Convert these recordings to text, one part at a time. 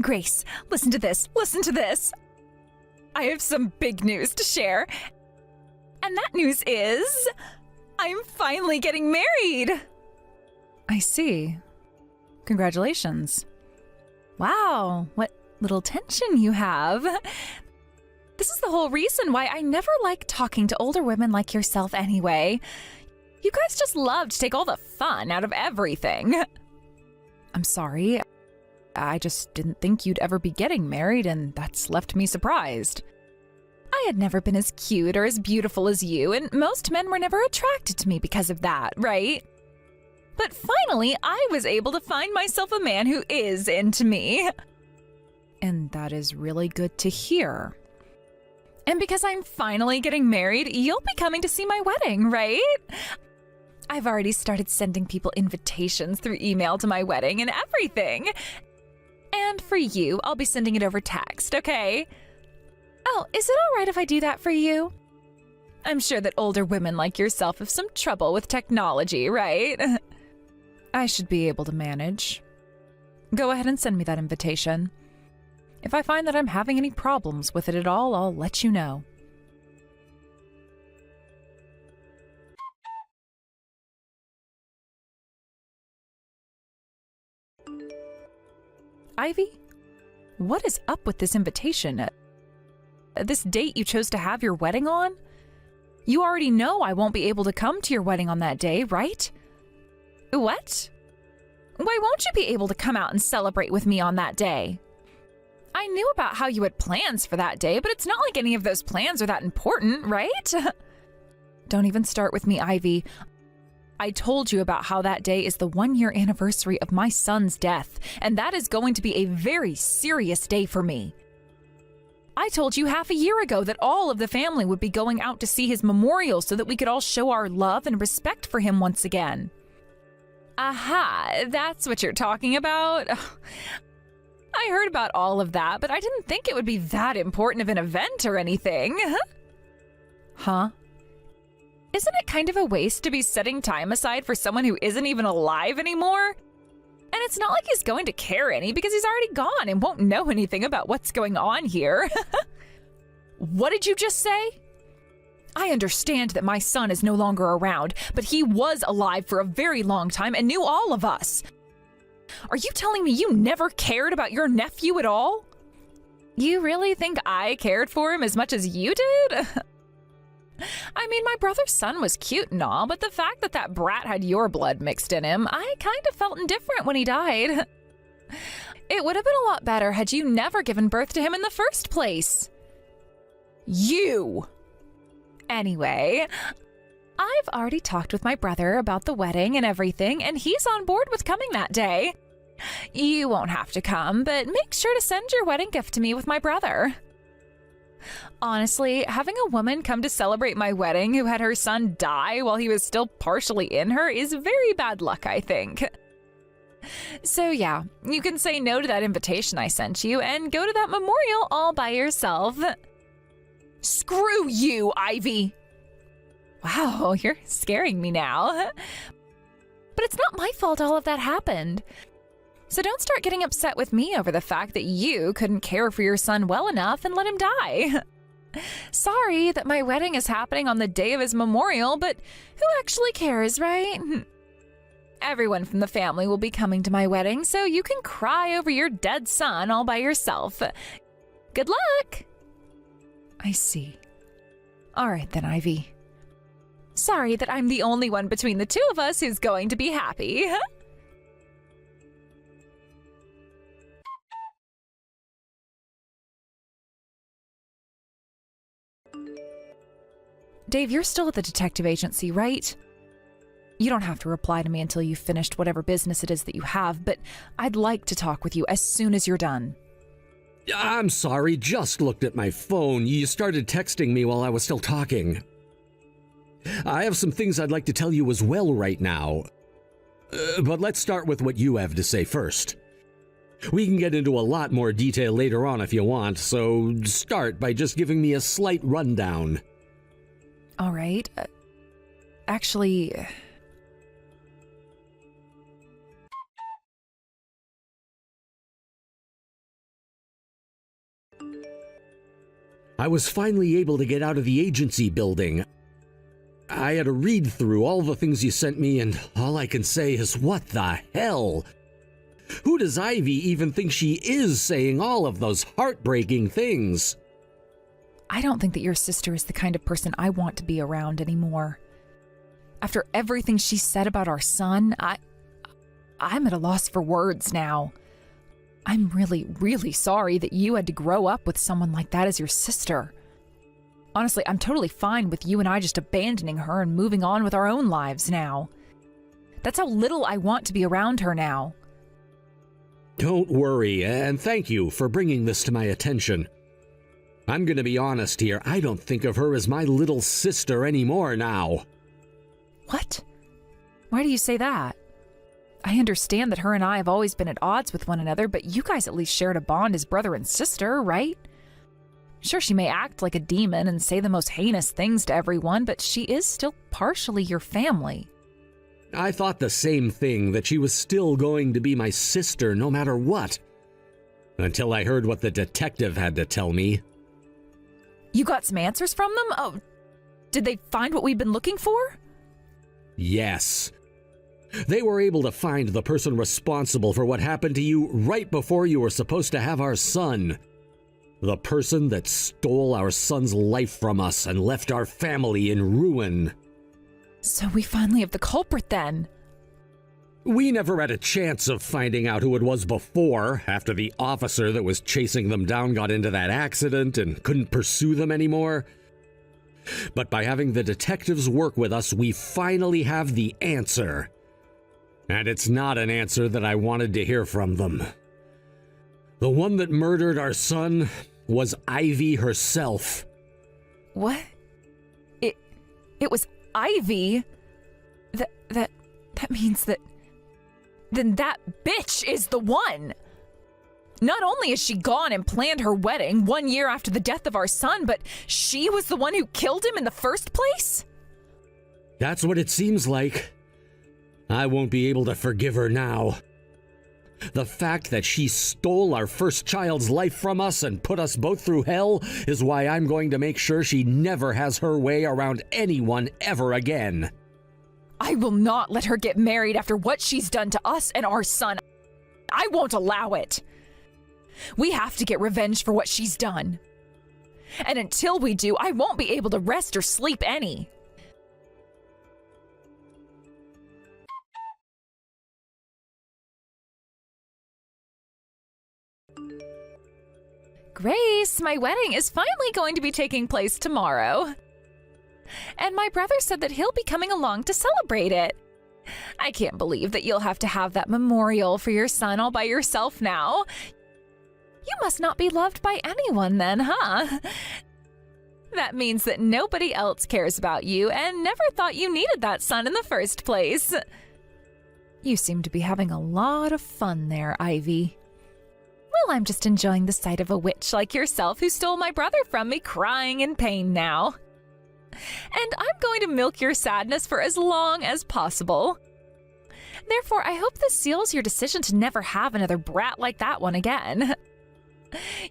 Grace, listen to this. Listen to this. I have some big news to share. And that news is I'm finally getting married. I see. Congratulations. Wow, what little tension you have. This is the whole reason why I never like talking to older women like yourself anyway. You guys just love to take all the fun out of everything. I'm sorry. I just didn't think you'd ever be getting married, and that's left me surprised. I had never been as cute or as beautiful as you, and most men were never attracted to me because of that, right? But finally, I was able to find myself a man who is into me. And that is really good to hear. And because I'm finally getting married, you'll be coming to see my wedding, right? I've already started sending people invitations through email to my wedding and everything. And for you, I'll be sending it over text, okay? Oh, is it all right if I do that for you? I'm sure that older women like yourself have some trouble with technology, right? I should be able to manage. Go ahead and send me that invitation. If I find that I'm having any problems with it at all, I'll let you know. Ivy, what is up with this invitation? This date you chose to have your wedding on? You already know I won't be able to come to your wedding on that day, right? What? Why won't you be able to come out and celebrate with me on that day? I knew about how you had plans for that day, but it's not like any of those plans are that important, right? Don't even start with me, Ivy. I told you about how that day is the 1-year anniversary of my son's death, and that is going to be a very serious day for me. I told you half a year ago that all of the family would be going out to see his memorial so that we could all show our love and respect for him once again. Aha, that's what you're talking about? I heard about all of that, but I didn't think it would be that important of an event or anything. Huh? Isn't it kind of a waste to be setting time aside for someone who isn't even alive anymore? And it's not like he's going to care any because he's already gone and won't know anything about what's going on here. What did you just say? I understand that my son is no longer around, but he was alive for a very long time and knew all of us. Are you telling me you never cared about your nephew at all? You really think I cared for him as much as you did? I mean, my brother's son was cute and all, but the fact that that brat had your blood mixed in him, I kind of felt indifferent when he died. It would have been a lot better had you never given birth to him in the first place. You! Anyway, I've already talked with my brother about the wedding and everything, and he's on board with coming that day. You won't have to come, but make sure to send your wedding gift to me with my brother. Honestly, having a woman come to celebrate my wedding who had her son die while he was still partially in her is very bad luck, I think. So yeah, you can say no to that invitation I sent you and go to that memorial all by yourself. Screw you, Ivy! Wow, you're scaring me now. But it's not my fault all of that happened. So don't start getting upset with me over the fact that you couldn't care for your son well enough and let him die. Sorry that my wedding is happening on the day of his memorial, but who actually cares, right? Everyone from the family will be coming to my wedding, so you can cry over your dead son all by yourself. Good luck! I see. All right then, Ivy. Sorry that I'm the only one between the two of us who's going to be happy. Dave, you're still at the detective agency, right? You don't have to reply to me until you've finished whatever business it is that you have, but I'd like to talk with you as soon as you're done. I'm sorry, just looked at my phone. You started texting me while I was still talking. I have some things I'd like to tell you as well right now. But let's start with what you have to say first. We can get into a lot more detail later on if you want, so start by just giving me a slight rundown. All right. Actually... I was finally able to get out of the agency building. I had to read through all the things you sent me, and all I can say is, what the hell? Who does Ivy even think she is, saying all of those heartbreaking things? I don't think that your sister is the kind of person I want to be around anymore. After everything she said about our son, I'm at a loss for words now. I'm really, really sorry that you had to grow up with someone like that as your sister. Honestly, I'm totally fine with you and I just abandoning her and moving on with our own lives now. That's how little I want to be around her now. Don't worry, and thank you for bringing this to my attention. I'm gonna be honest here, I don't think of her as my little sister anymore now. What? Why do you say that? I understand that her and I have always been at odds with one another, but you guys at least shared a bond as brother and sister, right? Sure, she may act like a demon and say the most heinous things to everyone, but she is still partially your family. I thought the same thing, that she was still going to be my sister no matter what. Until I heard what the detective had to tell me. You got some answers from them? Oh, did they find what we've been looking for? Yes. They were able to find the person responsible for what happened to you right before you were supposed to have our son. The person that stole our son's life from us and left our family in ruin. So we finally have the culprit then. We never had a chance of finding out who it was before, after the officer that was chasing them down got into that accident and couldn't pursue them anymore. But by having the detectives work with us, we finally have the answer. And it's not an answer that I wanted to hear from them. The one that murdered our son was Ivy herself. What? It was Ivy? That means that... Then that bitch is the one! Not only is she gone and planned her wedding 1 year after the death of our son, but she was the one who killed him in the first place? That's what it seems like. I won't be able to forgive her now. The fact that she stole our first child's life from us and put us both through hell is why I'm going to make sure she never has her way around anyone ever again. I will not let her get married after what she's done to us and our son. I won't allow it. We have to get revenge for what she's done. And until we do, I won't be able to rest or sleep any. Grace, my wedding is finally going to be taking place tomorrow. And my brother said that he'll be coming along to celebrate it. I can't believe that you'll have to have that memorial for your son all by yourself now. You must not be loved by anyone then, huh? That means that nobody else cares about you and never thought you needed that son in the first place. You seem to be having a lot of fun there, Ivy. Well, I'm just enjoying the sight of a witch like yourself who stole my brother from me crying in pain now. And I'm going to milk your sadness for as long as possible. Therefore, I hope this seals your decision to never have another brat like that one again.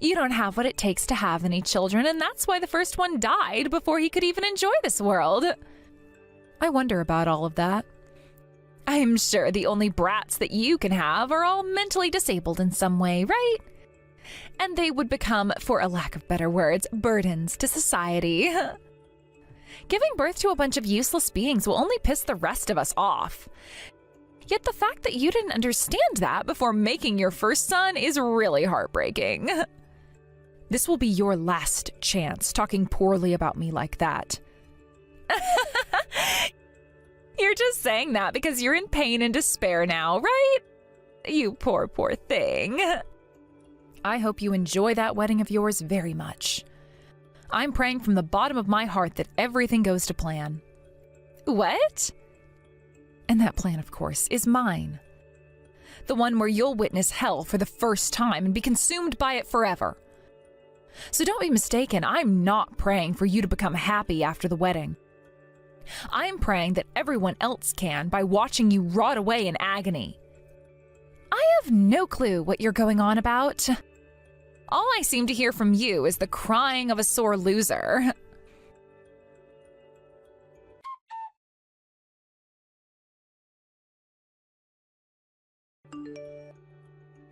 You don't have what it takes to have any children, and that's why the first one died before he could even enjoy this world. I wonder about all of that. I'm sure the only brats that you can have are all mentally disabled in some way, right? And they would become, for a lack of better words, burdens to society. Giving birth to a bunch of useless beings will only piss the rest of us off. Yet the fact that you didn't understand that before making your first son is really heartbreaking. This will be your last chance talking poorly about me like that. You're just saying that because you're in pain and despair now, right? You poor, poor thing. I hope you enjoy that wedding of yours very much. I'm praying from the bottom of my heart that everything goes to plan. What? And that plan, of course, is mine. The one where you'll witness hell for the first time and be consumed by it forever. So don't be mistaken, I'm not praying for you to become happy after the wedding. I'm praying that everyone else can by watching you rot away in agony. I have no clue what you're going on about. All I seem to hear from you is the crying of a sore loser.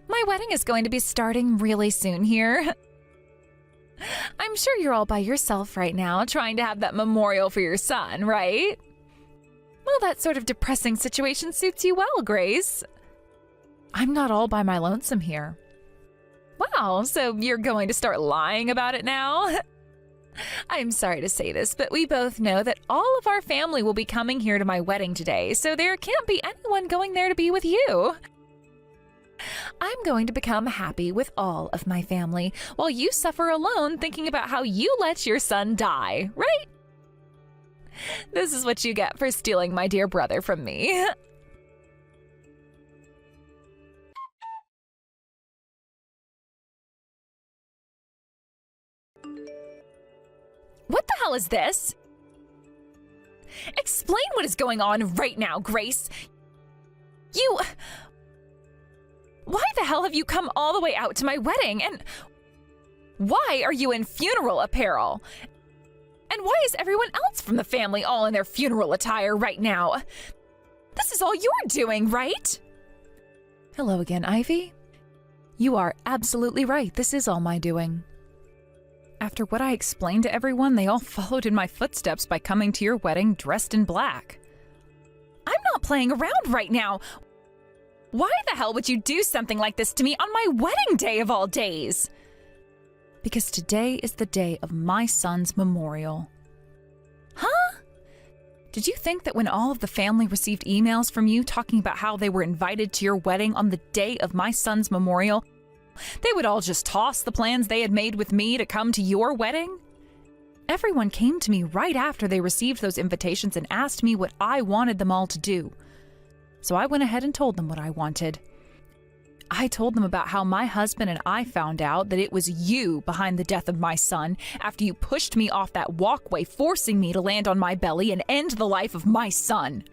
My wedding is going to be starting really soon here. I'm sure you're all by yourself right now, trying to have that memorial for your son, right? Well, that sort of depressing situation suits you well, Grace. I'm not all by my lonesome here. Wow, so you're going to start lying about it now? I'm sorry to say this, but we both know that all of our family will be coming here to my wedding today, so there can't be anyone going there to be with you. I'm going to become happy with all of my family, while you suffer alone thinking about how you let your son die, right? This is what you get for stealing my dear brother from me. What the hell is this? Explain what is going on right now, Grace. Why the hell have you come all the way out to my wedding? And why are you in funeral apparel? And why is everyone else from the family all in their funeral attire right now? This is all you're doing, right? Hello again, Ivy. You are absolutely right. This is all my doing. After what I explained to everyone, they all followed in my footsteps by coming to your wedding dressed in black. I'm not playing around right now. Why the hell would you do something like this to me on my wedding day of all days? Because today is the day of my son's memorial. Huh? Did you think that when all of the family received emails from you talking about how they were invited to your wedding on the day of my son's memorial, they would all just toss the plans they had made with me to come to your wedding? Everyone came to me right after they received those invitations and asked me what I wanted them all to do. So I went ahead and told them what I wanted. I told them about how my husband and I found out that it was you behind the death of my son after you pushed me off that walkway, forcing me to land on my belly and end the life of my son.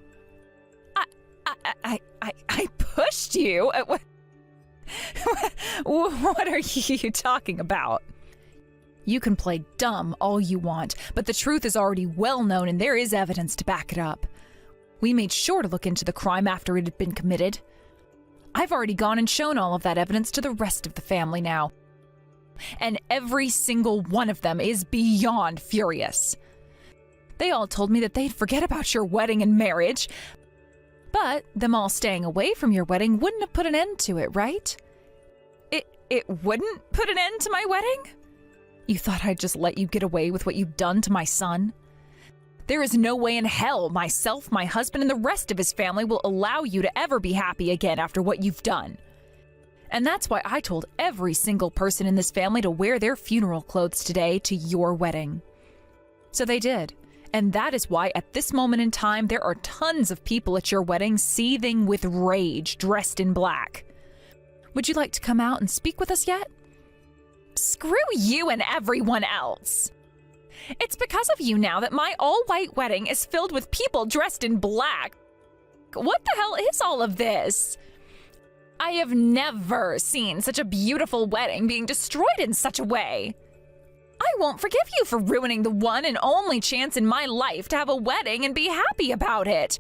I pushed you? What are you talking about? You can play dumb all you want, but the truth is already well known and there is evidence to back it up. We made sure to look into the crime after it had been committed. I've already gone and shown all of that evidence to the rest of the family now. And every single one of them is beyond furious. They all told me that they'd forget about your wedding and marriage. But them all staying away from your wedding wouldn't have put an end to it, right? It wouldn't put an end to my wedding? You thought I'd just let you get away with what you've done to my son? There is no way in hell myself, my husband, and the rest of his family will allow you to ever be happy again after what you've done. And that's why I told every single person in this family to wear their funeral clothes today to your wedding. So they did. And that is why at this moment in time, there are tons of people at your wedding seething with rage, dressed in black. Would you like to come out and speak with us yet? Screw you and everyone else. It's because of you now that my all-white wedding is filled with people dressed in black. What the hell is all of this? I have never seen such a beautiful wedding being destroyed in such a way. I won't forgive you for ruining the one and only chance in my life to have a wedding and be happy about it.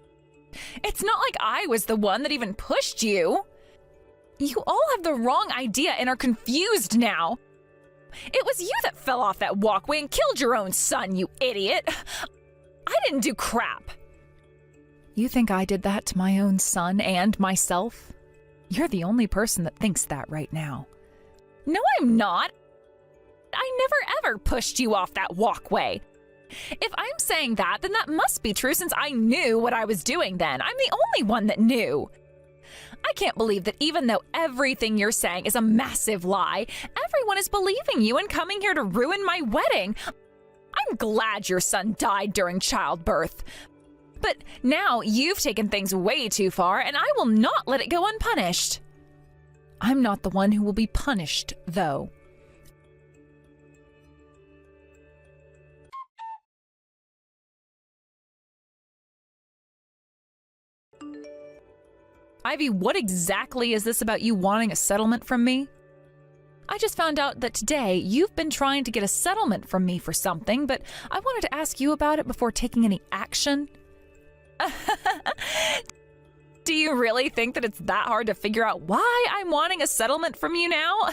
It's not like I was the one that even pushed you. You all have the wrong idea and are confused now. It was you that fell off that walkway and killed your own son, you idiot. I didn't do crap. You think I did that to my own son and myself? You're the only person that thinks that right now. No, I'm not. I never ever pushed you off that walkway. If I'm saying that, then that must be true since I knew what I was doing then. I'm the only one that knew. I can't believe that even though everything you're saying is a massive lie, everyone is believing you and coming here to ruin my wedding. I'm glad your son died during childbirth. But now you've taken things way too far, and I will not let it go unpunished. I'm not the one who will be punished, though. Ivy, what exactly is this about you wanting a settlement from me? I just found out that today you've been trying to get a settlement from me for something, but I wanted to ask you about it before taking any action. Do you really think that it's that hard to figure out why I'm wanting a settlement from you now?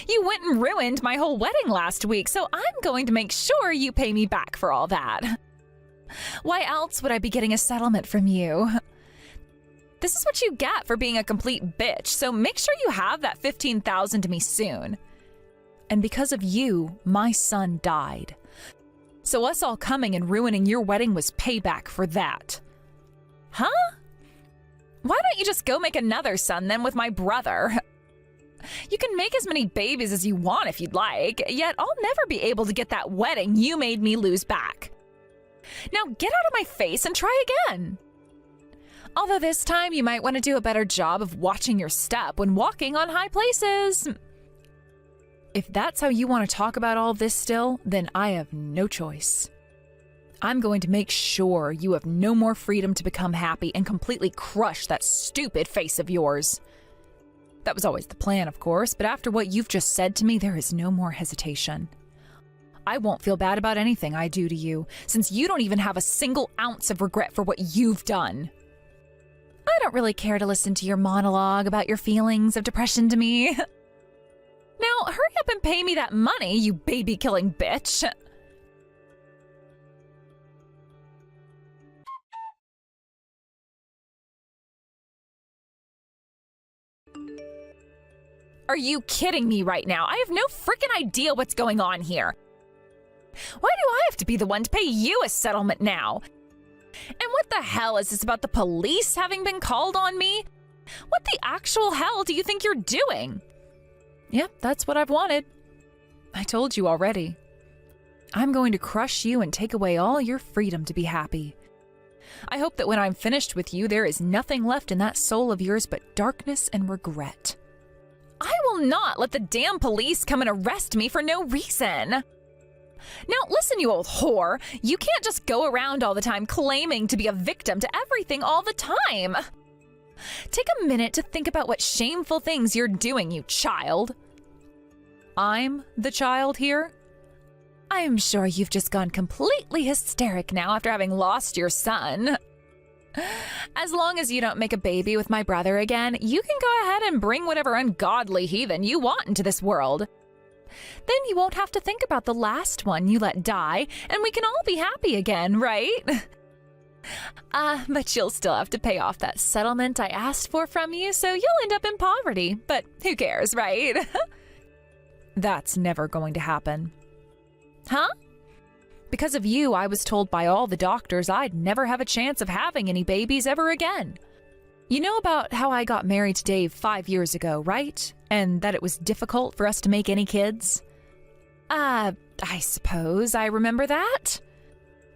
You went and ruined my whole wedding last week, so I'm going to make sure you pay me back for all that. Why else would I be getting a settlement from you? This is what you get for being a complete bitch, so make sure you have that $15,000 to me soon. And because of you, my son died. So us all coming and ruining your wedding was payback for that. Huh? Why don't you just go make another son then with my brother? You can make as many babies as you want if you'd like, yet I'll never be able to get that wedding you made me lose back. Now get out of my face and try again. Although this time you might want to do a better job of watching your step when walking on high places. If that's how you want to talk about all this still, then I have no choice. I'm going to make sure you have no more freedom to become happy and completely crush that stupid face of yours. That was always the plan, of course, but after what you've just said to me, there is no more hesitation. I won't feel bad about anything I do to you, since you don't even have a single ounce of regret for what you've done. I don't really care to listen to your monologue about your feelings of depression to me. Now, hurry up and pay me that money, you baby-killing bitch. Are you kidding me right now? I have no freaking idea what's going on here. Why do I have to be the one to pay you a settlement now? And what the hell is this about the police having been called on me? What the actual hell do you think you're doing? Yep, that's what I've wanted. I told you already. I'm going to crush you and take away all your freedom to be happy. I hope that when I'm finished with you, there is nothing left in that soul of yours but darkness and regret. I will not let the damn police come and arrest me for no reason. Now, listen, you old whore. You can't just go around all the time claiming to be a victim to everything all the time. Take a minute to think about what shameful things you're doing, you child. I'm the child here? I am sure you've just gone completely hysteric now after having lost your son. As long as you don't make a baby with my brother again, you can go ahead and bring whatever ungodly heathen you want into this world. Then you won't have to think about the last one you let die, and we can all be happy again, right? But you'll still have to pay off that settlement I asked for from you, so you'll end up in poverty. But who cares, right? That's never going to happen. Huh? Because of you, I was told by all the doctors I'd never have a chance of having any babies ever again. You know about how I got married to Dave 5 years ago, right? And that it was difficult for us to make any kids? I suppose I remember that.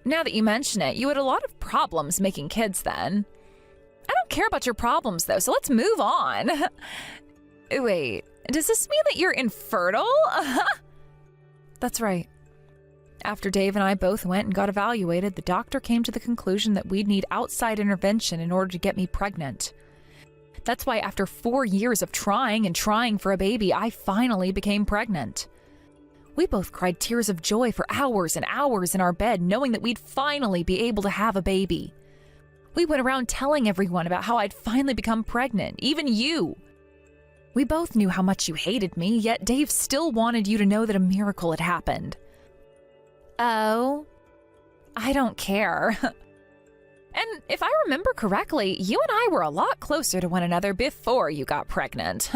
Now that you mention it, you had a lot of problems making kids then. I don't care about your problems, though, so let's move on. Wait, does this mean that you're infertile? That's right. After Dave and I both went and got evaluated, the doctor came to the conclusion that we'd need outside intervention in order to get me pregnant. That's why after 4 years of trying and trying for a baby, I finally became pregnant. We both cried tears of joy for hours and hours in our bed, knowing that we'd finally be able to have a baby. We went around telling everyone about how I'd finally become pregnant, even you. We both knew how much you hated me, yet Dave still wanted you to know that a miracle had happened. Oh, I don't care. And if I remember correctly, you and I were a lot closer to one another before you got pregnant.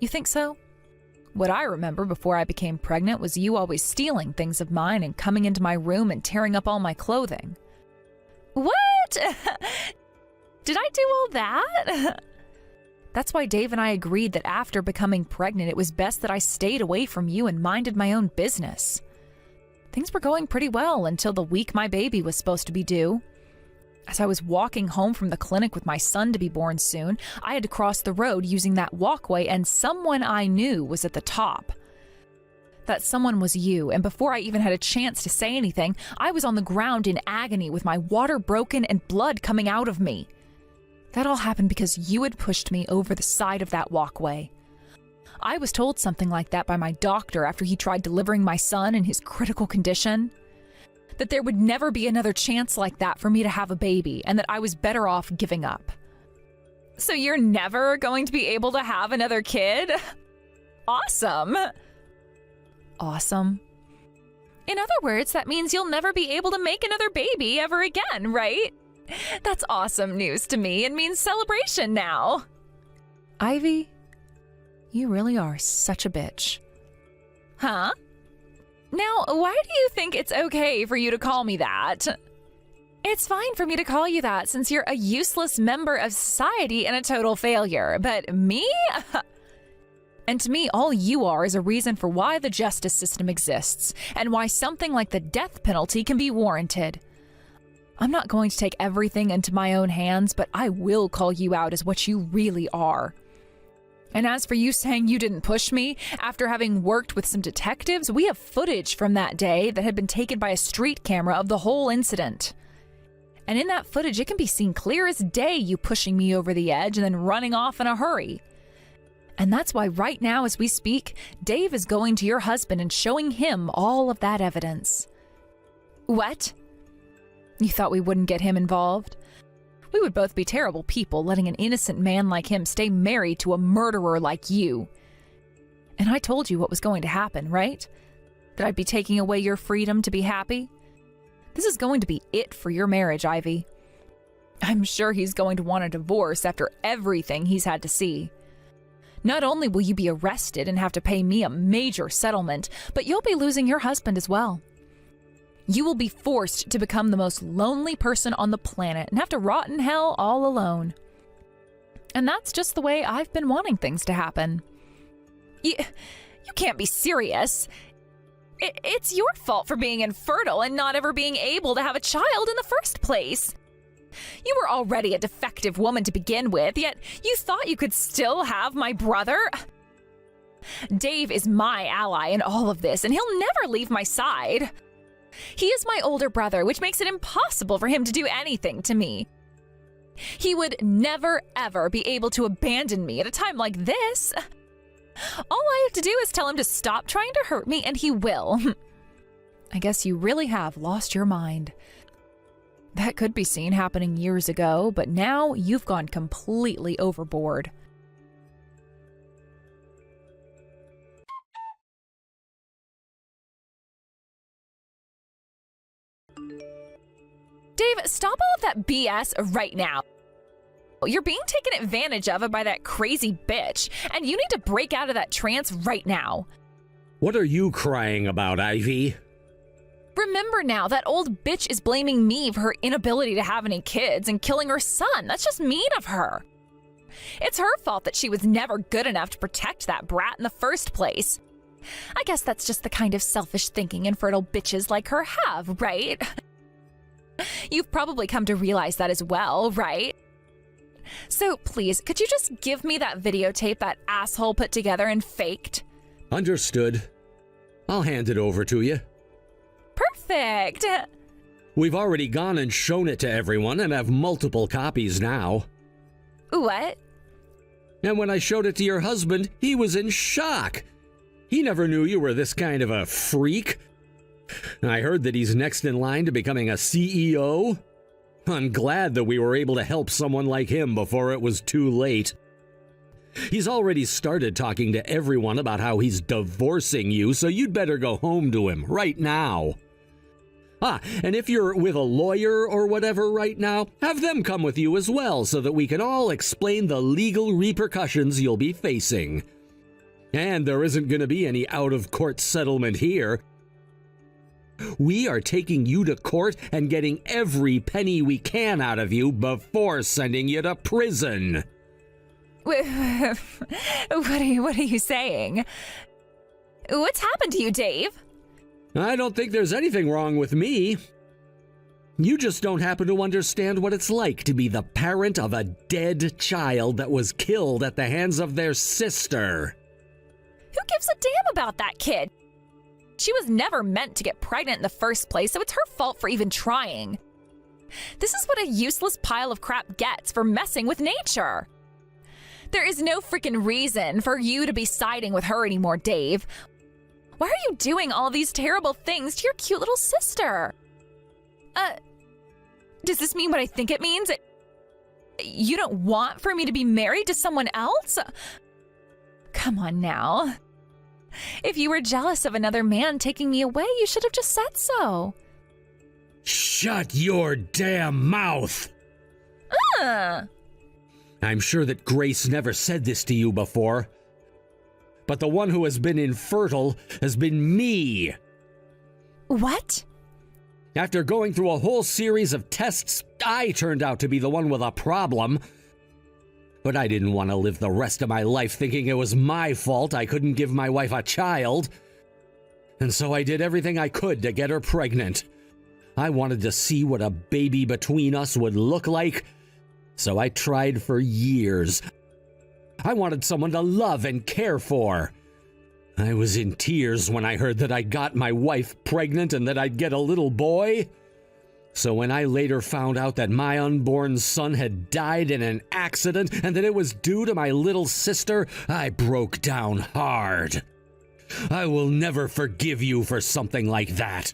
You think so? What I remember before I became pregnant was you always stealing things of mine and coming into my room and tearing up all my clothing. What? Did I do all that? That's why Dave and I agreed that after becoming pregnant, it was best that I stayed away from you and minded my own business. Things were going pretty well until the week my baby was supposed to be due. As I was walking home from the clinic with my son to be born soon, I had to cross the road using that walkway, and someone I knew was at the top. That someone was you, and before I even had a chance to say anything, I was on the ground in agony with my water broken and blood coming out of me. That all happened because you had pushed me over the side of that walkway. I was told something like that by my doctor after he tried delivering my son in his critical condition. That there would never be another chance like that for me to have a baby, and that I was better off giving up. So you're never going to be able to have another kid? Awesome. Awesome. In other words, that means you'll never be able to make another baby ever again, right? That's awesome news to me and means celebration now. Ivy, you really are such a bitch. Huh? Now, why do you think it's okay for you to call me that? It's fine for me to call you that since you're a useless member of society and a total failure. But me? And to me, all you are is a reason for why the justice system exists and why something like the death penalty can be warranted. I'm not going to take everything into my own hands, but I will call you out as what you really are. And as for you saying you didn't push me, after having worked with some detectives, we have footage from that day that had been taken by a street camera of the whole incident. And in that footage, it can be seen clear as day you pushing me over the edge and then running off in a hurry. And that's why right now as we speak, Dave is going to your husband and showing him all of that evidence. What? You thought we wouldn't get him involved? We would both be terrible people letting an innocent man like him stay married to a murderer like you. And I told you what was going to happen, right? That I'd be taking away your freedom to be happy? This is going to be it for your marriage, Ivy. I'm sure he's going to want a divorce after everything he's had to see. Not only will you be arrested and have to pay me a major settlement, but you'll be losing your husband as well. You will be forced to become the most lonely person on the planet and have to rot in hell all alone. And that's just the way I've been wanting things to happen. You can't be serious. It's your fault for being infertile and not ever being able to have a child in the first place. You were already a defective woman to begin with, yet you thought you could still have my brother? Dave is my ally in all of this, and he'll never leave my side. He is my older brother, which makes it impossible for him to do anything to me. He would never, ever be able to abandon me at a time like this. All I have to do is tell him to stop trying to hurt me, and he will. I guess you really have lost your mind. That could be seen happening years ago, but now you've gone completely overboard. Dave, stop all of that BS right now. You're being taken advantage of by that crazy bitch, and you need to break out of that trance right now. What are you crying about, Ivy? Remember now, that old bitch is blaming me for her inability to have any kids and killing her son. That's just mean of her. It's her fault that she was never good enough to protect that brat in the first place. I guess that's just the kind of selfish thinking infertile bitches like her have, right? You've probably come to realize that as well, right? So please, could you just give me that videotape that asshole put together and faked? Understood. I'll hand it over to you. Perfect! We've already gone and shown it to everyone and have multiple copies now. What? And when I showed it to your husband, he was in shock. He never knew you were this kind of a freak. I heard that he's next in line to becoming a CEO. I'm glad that we were able to help someone like him before it was too late. He's already started talking to everyone about how he's divorcing you, so you'd better go home to him right now. And if you're with a lawyer or whatever right now, have them come with you as well so that we can all explain the legal repercussions you'll be facing. And there isn't going to be any out-of-court settlement here. We are taking you to court and getting every penny we can out of you before sending you to prison. What are you saying? What's happened to you, Dave? I don't think there's anything wrong with me. You just don't happen to understand what it's like to be the parent of a dead child that was killed at the hands of their sister. Who gives a damn about that kid? She was never meant to get pregnant in the first place, so it's her fault for even trying. This is what a useless pile of crap gets for messing with nature. There is no freaking reason for you to be siding with her anymore, Dave. Why are you doing all these terrible things to your cute little sister? Does this mean what I think it means? You don't want for me to be married to someone else? Come on now. If you were jealous of another man taking me away, you should have just said so. Shut your damn mouth! I'm sure that Grace never said this to you before, but the one who has been infertile has been me. What? After going through a whole series of tests, I turned out to be the one with a problem. But I didn't want to live the rest of my life thinking it was my fault I couldn't give my wife a child. And so I did everything I could to get her pregnant. I wanted to see what a baby between us would look like, so I tried for years. I wanted someone to love and care for. I was in tears when I heard that I got my wife pregnant and that I'd get a little boy. So when I later found out that my unborn son had died in an accident and that it was due to my little sister, I broke down hard. I will never forgive you for something like that.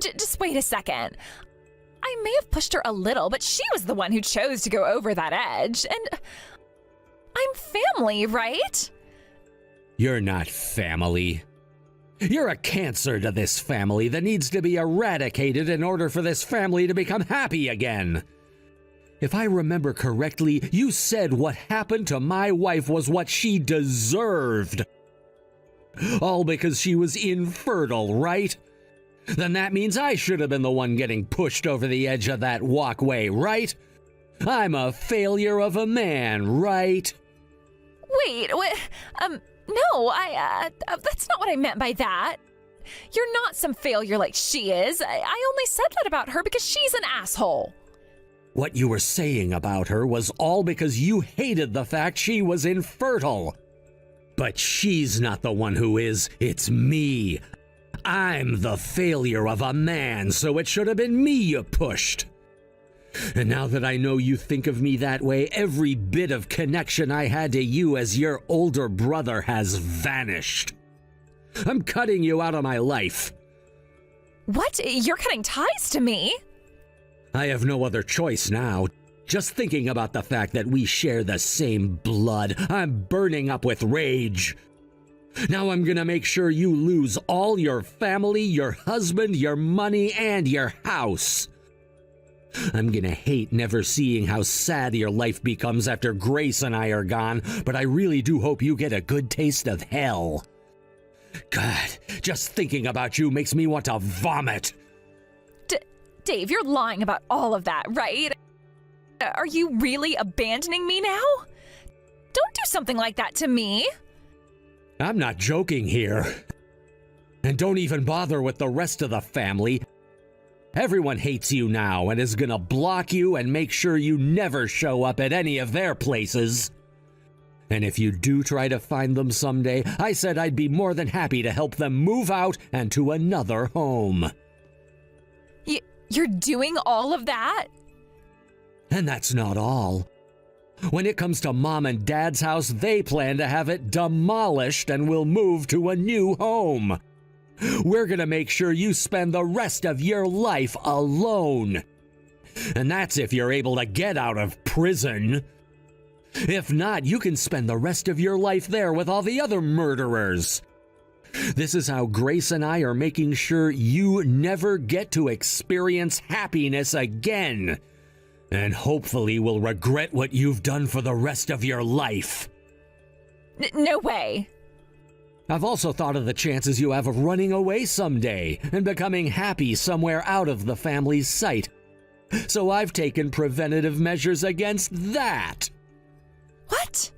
Just wait a second. I may have pushed her a little, but she was the one who chose to go over that edge. And I'm family, right? You're not family. You're a cancer to this family that needs to be eradicated in order for this family to become happy again. If I remember correctly, you said what happened to my wife was what she deserved. All because she was infertile, right? Then that means I should have been the one getting pushed over the edge of that walkway, right? I'm a failure of a man, right? Wait, no, that's not what I meant by that. You're not some failure like she is. I only said that about her because she's an asshole. What you were saying about her was all because you hated the fact she was infertile. But she's not the one who is, it's me. I'm the failure of a man, so it should have been me you pushed. And now that I know you think of me that way, every bit of connection I had to you as your older brother has vanished. I'm cutting you out of my life. What? You're cutting ties to me? I have no other choice now. Just thinking about the fact that we share the same blood, I'm burning up with rage. Now I'm gonna make sure you lose all your family, your husband, your money, and your house. I'm gonna hate never seeing how sad your life becomes after Grace and I are gone, but I really do hope you get a good taste of hell. God, just thinking about you makes me want to vomit. Dave, you're lying about all of that, right? Are you really abandoning me now? Don't do something like that to me. I'm not joking here. And don't even bother with the rest of the family. Everyone hates you now and is gonna block you and make sure you never show up at any of their places. And if you do try to find them someday, I said I'd be more than happy to help them move out and to another home. You're doing all of that? And that's not all. When it comes to Mom and Dad's house, they plan to have it demolished and will move to a new home. We're gonna make sure you spend the rest of your life alone. And that's if you're able to get out of prison. If not, you can spend the rest of your life there with all the other murderers. This is how Grace and I are making sure you never get to experience happiness again. And hopefully will regret what you've done for the rest of your life. No way. I've also thought of the chances you have of running away someday and becoming happy somewhere out of the family's sight. So I've taken preventative measures against that. What?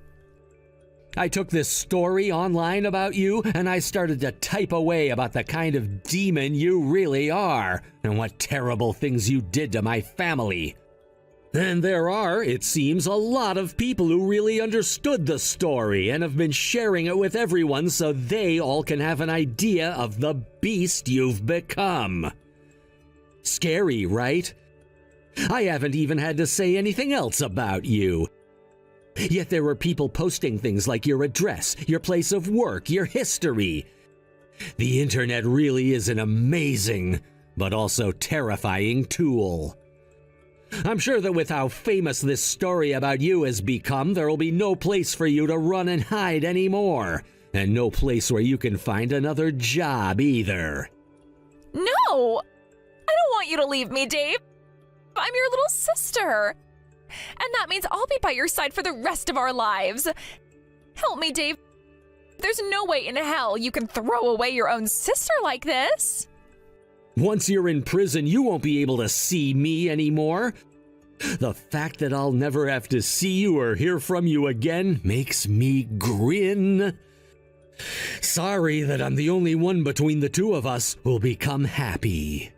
I took this story online about you and I started to type away about the kind of demon you really are and what terrible things you did to my family. And there are, it seems, a lot of people who really understood the story and have been sharing it with everyone so they all can have an idea of the beast you've become. Scary, right? I haven't even had to say anything else about you. Yet there were people posting things like your address, your place of work, your history. The internet really is an amazing, but also terrifying tool. I'm sure that with how famous this story about you has become, there will be no place for you to run and hide anymore, and no place where you can find another job either. No! I don't want you to leave me, Dave. I'm your little sister. And that means I'll be by your side for the rest of our lives. Help me, Dave. There's no way in hell you can throw away your own sister like this. Once you're in prison, you won't be able to see me anymore. The fact that I'll never have to see you or hear from you again makes me grin. Sorry that I'm the only one between the two of us who'll become happy.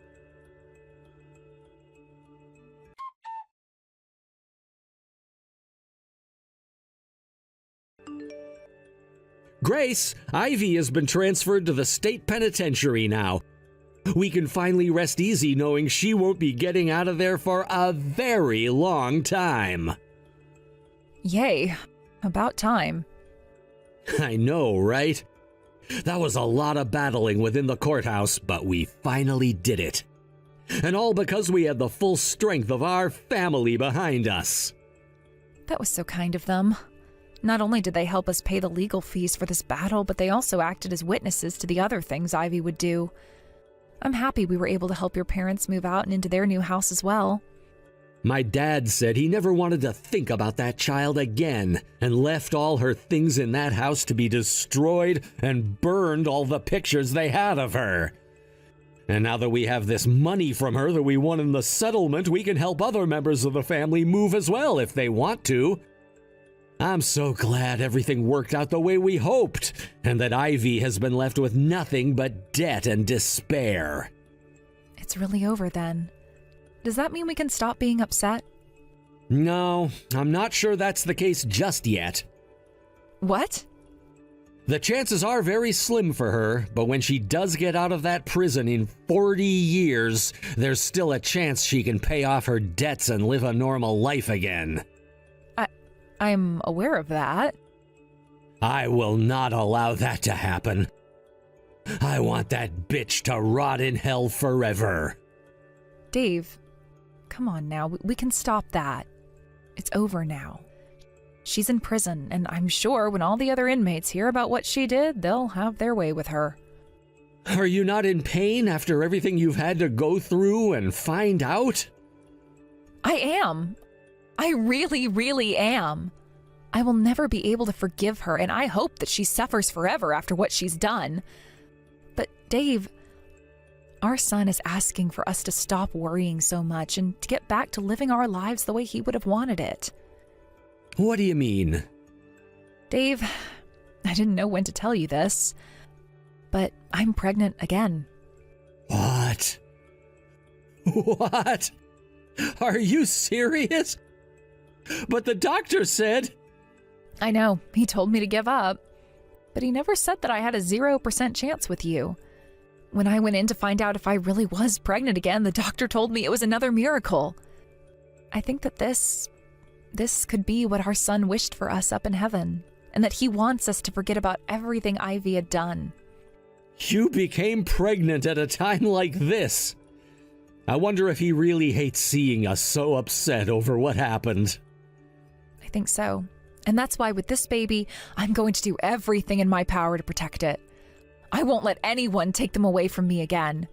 Grace, Ivy has been transferred to the state penitentiary now. We can finally rest easy knowing she won't be getting out of there for a very long time. Yay. About time. I know, right? That was a lot of battling within the courthouse, but we finally did it. And all because we had the full strength of our family behind us. That was so kind of them. Not only did they help us pay the legal fees for this battle, but they also acted as witnesses to the other things Ivy would do. I'm happy we were able to help your parents move out and into their new house as well. My dad said he never wanted to think about that child again and left all her things in that house to be destroyed and burned all the pictures they had of her. And now that we have this money from her that we won in the settlement, we can help other members of the family move as well if they want to. I'm so glad everything worked out the way we hoped, and that Ivy has been left with nothing but debt and despair. It's really over then. Does that mean we can stop being upset? No, I'm not sure that's the case just yet. What? The chances are very slim for her, but when she does get out of that prison in 40 years, there's still a chance she can pay off her debts and live a normal life again. I'm aware of that. I will not allow that to happen. I want that bitch to rot in hell forever. Dave, come on now. We can stop that. It's over now. She's in prison, and I'm sure when all the other inmates hear about what she did, they'll have their way with her. Are you not in pain after everything you've had to go through and find out? I am. I really, really am. I will never be able to forgive her, and I hope that she suffers forever after what she's done. But Dave, our son is asking for us to stop worrying so much and to get back to living our lives the way he would have wanted it. What do you mean? Dave, I didn't know when to tell you this, but I'm pregnant again. What? What? Are you serious? But the doctor said... I know, he told me to give up, but he never said that I had a 0% chance with you. When I went in to find out if I really was pregnant again, the doctor told me it was another miracle. I think that this could be what our son wished for us up in heaven, and that he wants us to forget about everything Ivy had done. You became pregnant at a time like this. I wonder if he really hates seeing us so upset over what happened. I think so. And that's why with this baby, I'm going to do everything in my power to protect it. I won't let anyone take them away from me again.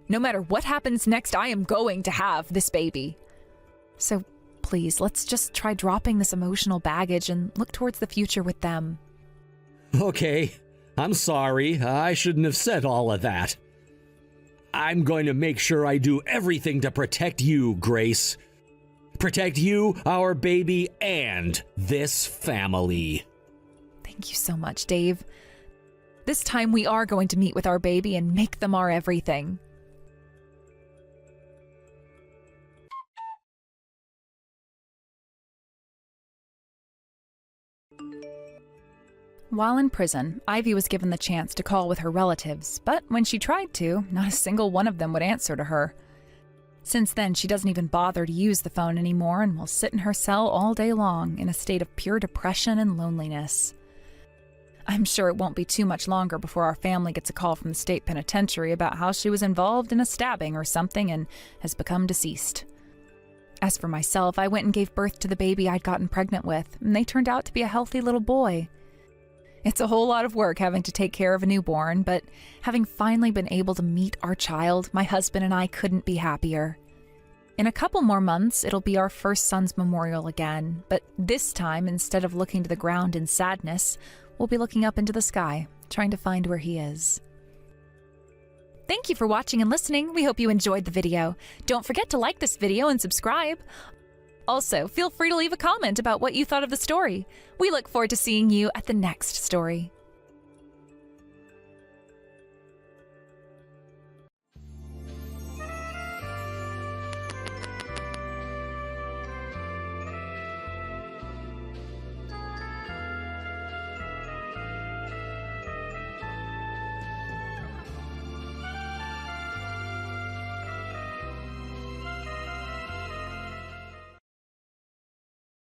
No matter what happens next, I am going to have this baby. So please, let's just try dropping this emotional baggage and look towards the future with them. Okay, I'm sorry. I shouldn't have said all of that. I'm going to make sure I do everything to protect you, Grace. Protect you, our baby, and this family. Thank you so much, Dave. This time we are going to meet with our baby and make them our everything. While in prison, Ivy was given the chance to call with her relatives, but when she tried to, not a single one of them would answer to her. Since then, she doesn't even bother to use the phone anymore and will sit in her cell all day long in a state of pure depression and loneliness. I'm sure it won't be too much longer before our family gets a call from the state penitentiary about how she was involved in a stabbing or something and has become deceased. As for myself, I went and gave birth to the baby I'd gotten pregnant with, and they turned out to be a healthy little boy. It's a whole lot of work having to take care of a newborn, but having finally been able to meet our child, my husband and I couldn't be happier. In a couple more months, it'll be our first son's memorial again, but this time, instead of looking to the ground in sadness, we'll be looking up into the sky, trying to find where he is. Thank you for watching and listening. We hope you enjoyed the video. Don't forget to like this video and subscribe. Also, feel free to leave a comment about what you thought of the story. We look forward to seeing you at the next story.